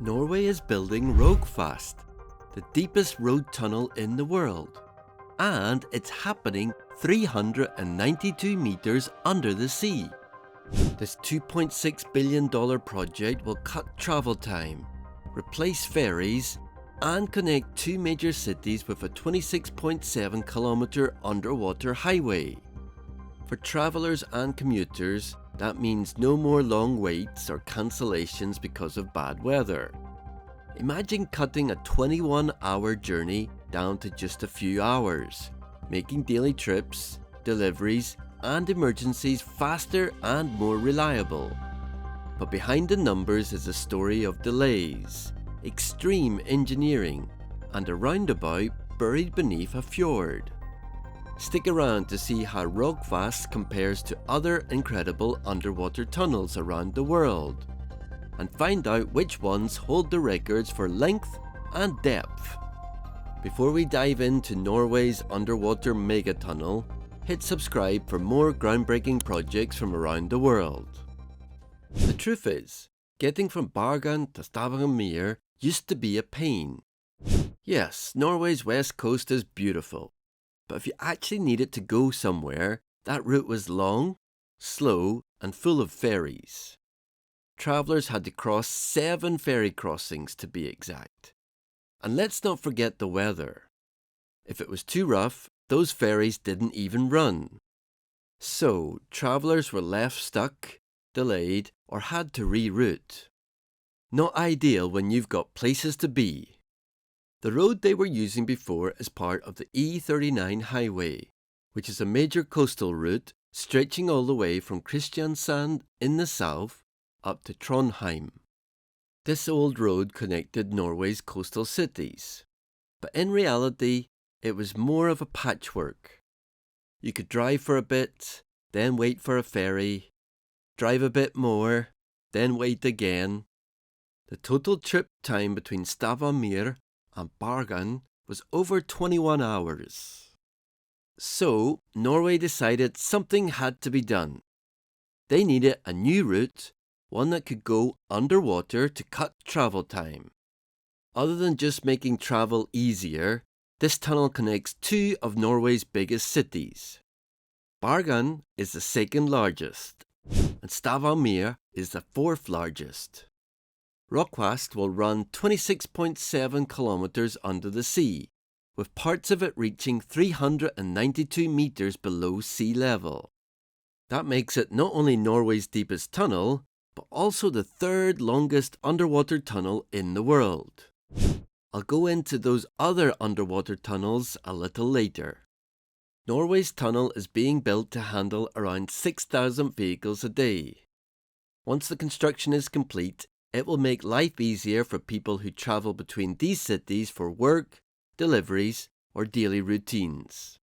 Norway is building Rogfast, the deepest road tunnel in the world, and it's happening 392 meters under the sea. This $2.6 billion project will cut travel time, replace ferries, and connect two major cities with a 26.7 kilometer underwater highway. For travellers and commuters, that means no more long waits or cancellations because of bad weather. Imagine cutting a 21-hour journey down to just a few hours, making daily trips, deliveries, and emergencies faster and more reliable. But behind the numbers is a story of delays, extreme engineering, and a roundabout buried beneath a fjord. Stick around to see how Rogfast compares to other incredible underwater tunnels around the world, and find out which ones hold the records for length and depth. Before we dive into Norway's underwater megatunnel, hit subscribe for more groundbreaking projects from around the world. The truth is, getting from Bergen to Stavanger used to be a pain. Yes, Norway's west coast is beautiful, but if you actually needed to go somewhere, that route was long, slow, and full of ferries. Travellers had to cross 7 ferry crossings to be exact. And let's not forget the weather. If it was too rough, those ferries didn't even run. So, travellers were left stuck, delayed, or had to reroute. Not ideal when you've got places to be. The road they were using before is part of the E39 highway, which is a major coastal route stretching all the way from Kristiansand in the south up to Trondheim. This old road connected Norway's coastal cities, but in reality it was more of a patchwork. You could drive for a bit, then wait for a ferry, drive a bit more, then wait again. The total trip time between Stavanger and Bergen was over 21 hours. So, Norway decided something had to be done. They needed a new route, one that could go underwater to cut travel time. Other than just making travel easier, this tunnel connects two of Norway's biggest cities. Bergen is the second largest, and Stavanger is the fourth largest. Rogfast will run 26.7 kilometers under the sea, with parts of it reaching 392 meters below sea level. That makes it not only Norway's deepest tunnel, but also the third longest underwater tunnel in the world. I'll go into those other underwater tunnels a little later. Norway's tunnel is being built to handle around 6,000 vehicles a day. Once the construction is complete, it will make life easier for people who travel between these cities for work, deliveries, or daily routines.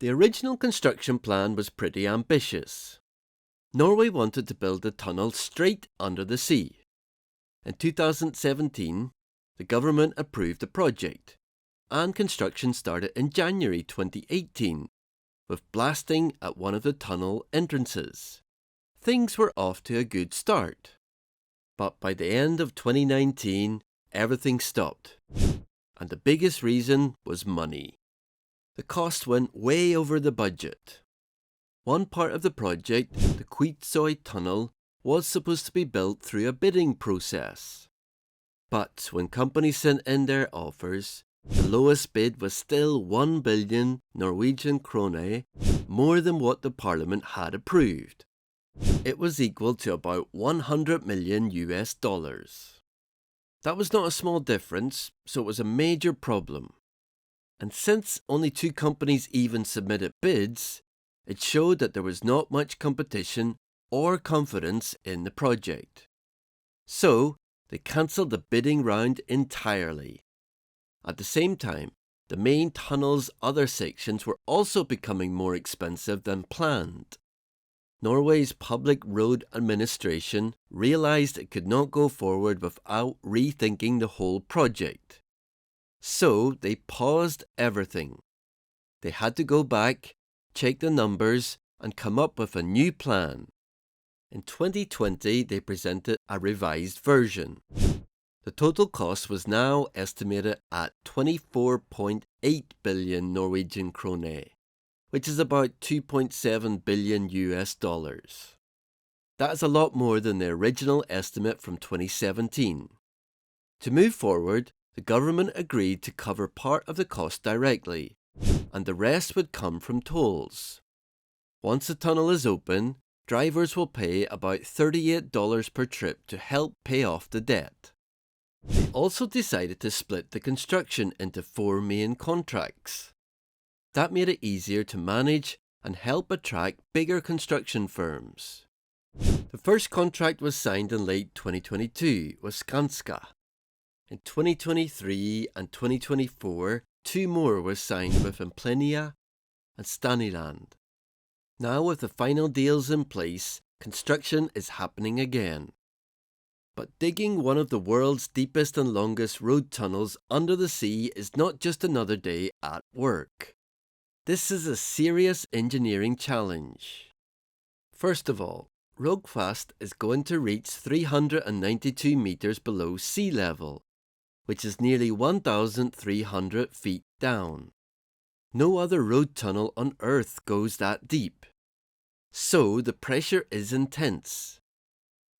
The original construction plan was pretty ambitious. Norway wanted to build a tunnel straight under the sea. In 2017, the government approved the project, and construction started in January 2018, with blasting at one of the tunnel entrances. Things were off to a good start. But by the end of 2019, everything stopped. And the biggest reason was money. The cost went way over the budget. One part of the project, the Eysturoy Tunnel, was supposed to be built through a bidding process. But when companies sent in their offers, the lowest bid was still 1 billion Norwegian krone, more than what the Parliament had approved. It was equal to about $100 million. That was not a small difference, so it was a major problem. And since only 2 companies even submitted bids, it showed that there was not much competition or confidence in the project. So, they cancelled the bidding round entirely. At the same time, the main tunnel's other sections were also becoming more expensive than planned. Norway's Public Road Administration realised it could not go forward without rethinking the whole project. So they paused everything. They had to go back, check the numbers, and come up with a new plan. In 2020, they presented a revised version. The total cost was now estimated at 24.8 billion Norwegian krone, which is about 2.7 billion US dollars. That is a lot more than the original estimate from 2017. To move forward, the government agreed to cover part of the cost directly, and the rest would come from tolls. Once the tunnel is open, drivers will pay about $38 per trip to help pay off the debt. They also decided to split the construction into 4 main contracts. That made it easier to manage and help attract bigger construction firms. The first contract was signed in late 2022 with Skanska. In 2023 and 2024, 2 more were signed with Implenia and Staniland. Now with the final deals in place, construction is happening again. But digging one of the world's deepest and longest road tunnels under the sea is not just another day at work. This is a serious engineering challenge. First of all, Rogfast is going to reach 392 meters below sea level, which is nearly 1,300 feet down. No other road tunnel on Earth goes that deep. So the pressure is intense.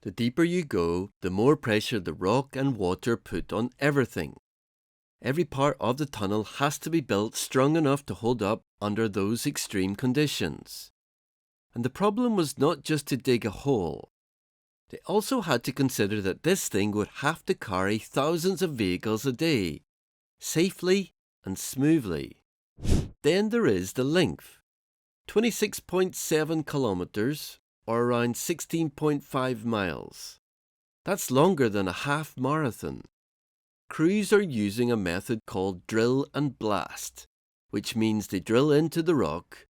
The deeper you go, the more pressure the rock and water put on everything. Every part of the tunnel has to be built strong enough to hold up under those extreme conditions. And the problem was not just to dig a hole. They also had to consider that this thing would have to carry thousands of vehicles a day, safely and smoothly. Then there is the length. 26.7 kilometers, or around 16.5 miles. That's longer than a half marathon. Crews are using a method called drill and blast, which means they drill into the rock,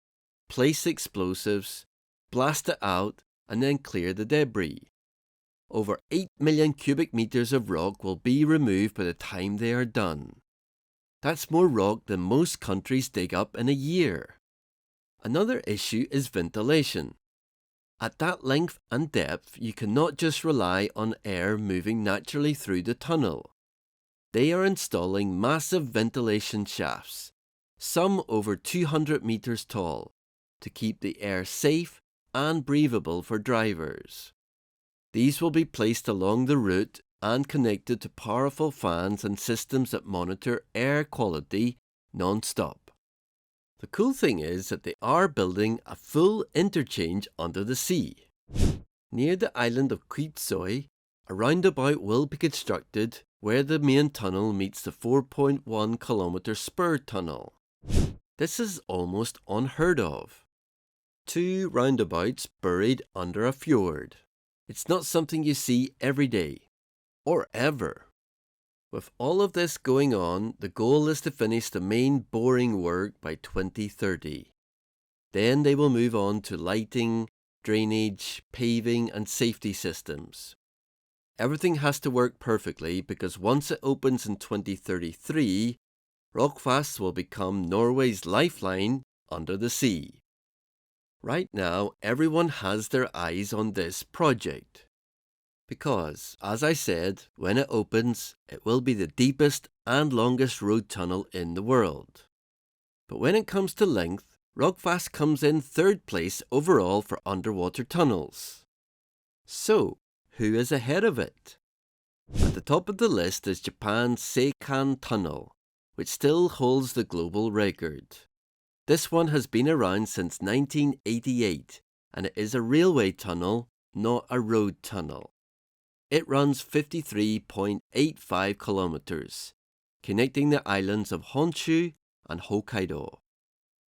place explosives, blast it out, and then clear the debris. Over 8 million cubic meters of rock will be removed by the time they are done. That's more rock than most countries dig up in a year. Another issue is ventilation. At that length and depth, you cannot just rely on air moving naturally through the tunnel. They are installing massive ventilation shafts, some over 200 meters tall, to keep the air safe and breathable for drivers. These will be placed along the route and connected to powerful fans and systems that monitor air quality non-stop. The cool thing is that they are building a full interchange under the sea. Near the island of Eysturoy, a roundabout will be constructed where the main tunnel meets the 4.1 kilometer spur tunnel. This is almost unheard of. 2 roundabouts buried under a fjord. It's not something you see every day, or ever. With all of this going on, the goal is to finish the main boring work by 2030. Then they will move on to lighting, drainage, paving and safety systems. Everything has to work perfectly because once it opens in 2033, Rogfast will become Norway's lifeline under the sea. Right now, everyone has their eyes on this project. Because, as I said, when it opens, it will be the deepest and longest road tunnel in the world. But when it comes to length, Rogfast comes in 3rd place overall for underwater tunnels. So, who is ahead of it? At the top of the list is Japan's Seikan Tunnel, which still holds the global record. This one has been around since 1988, and it is a railway tunnel, not a road tunnel. It runs 53.85 kilometers, connecting the islands of Honshu and Hokkaido.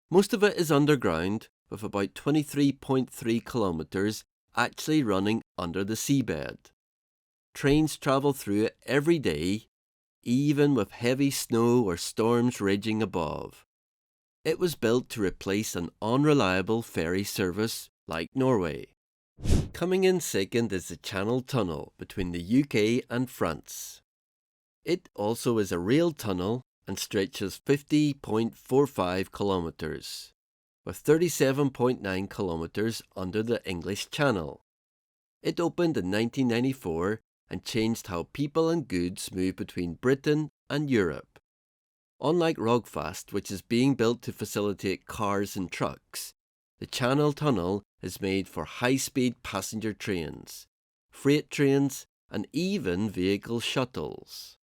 Most of it is underground, with about 23.3 kilometers actually running under the seabed. Trains travel through it every day, even with heavy snow or storms raging above. It was built to replace an unreliable ferry service like Norway. Coming in second is the Channel Tunnel between the UK and France. It also is a rail tunnel and stretches 50.45 kilometers, with 37.9 kilometers under the English Channel. It opened in 1994 and changed how people and goods move between Britain and Europe. Unlike Rogfast, which is being built to facilitate cars and trucks, the Channel Tunnel is made for high-speed passenger trains, freight trains, and even vehicle shuttles.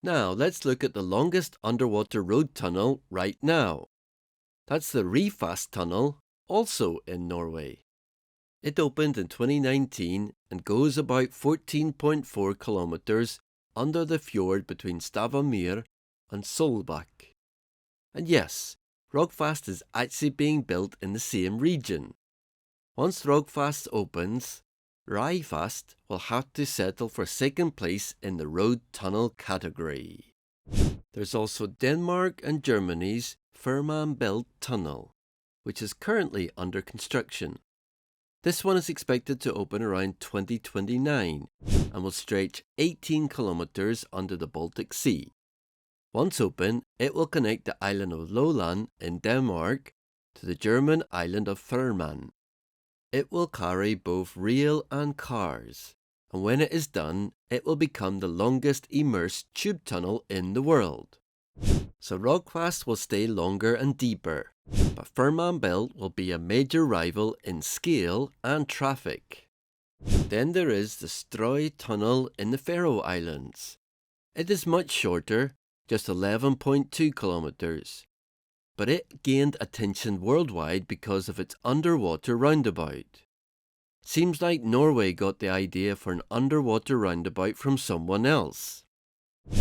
Now let's look at the longest underwater road tunnel right now. That's the Ryfast Tunnel, also in Norway. It opened in 2019 and goes about 14.4 kilometers under the fjord between Stavanger and Solbakk. And yes, Rogfast is actually being built in the same region. Once Rogfast opens, Ryfast will have to settle for second place in the road tunnel category. There's also Denmark and Germany's Fehmarnbelt Tunnel, which is currently under construction. This one is expected to open around 2029 and will stretch 18 kilometers under the Baltic Sea. Once open, it will connect the island of Lolland in Denmark to the German island of Fehmarn. It will carry both rail and cars, and when it is done, it will become the longest immersed tube tunnel in the world. So Rogfast will stay longer and deeper, but Fehmarnbelt will be a major rival in scale and traffic. Then there is the Eysturoy Tunnel in the Faroe Islands. It is much shorter, just 11.2 kilometers, but it gained attention worldwide because of its underwater roundabout. Seems like Norway got the idea for an underwater roundabout from someone else.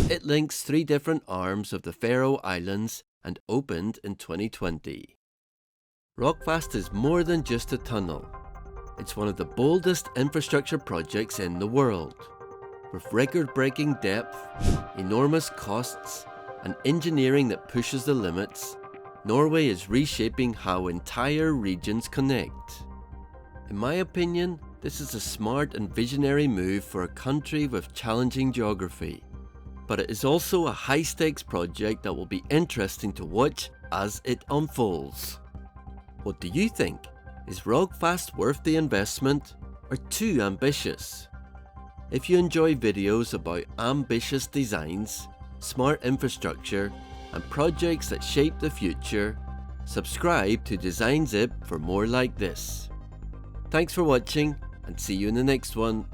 It links 3 different arms of the Faroe Islands and opened in 2020. Rogfast is more than just a tunnel. It's one of the boldest infrastructure projects in the world. With record-breaking depth, enormous costs, and engineering that pushes the limits, Norway is reshaping how entire regions connect. In my opinion, this is a smart and visionary move for a country with challenging geography. But it is also a high-stakes project that will be interesting to watch as it unfolds. What do you think? Is Rogfast worth the investment or too ambitious? If you enjoy videos about ambitious designs, smart infrastructure, and projects that shape the future, subscribe to Design Zip for more like this. Thanks for watching and see you in the next one.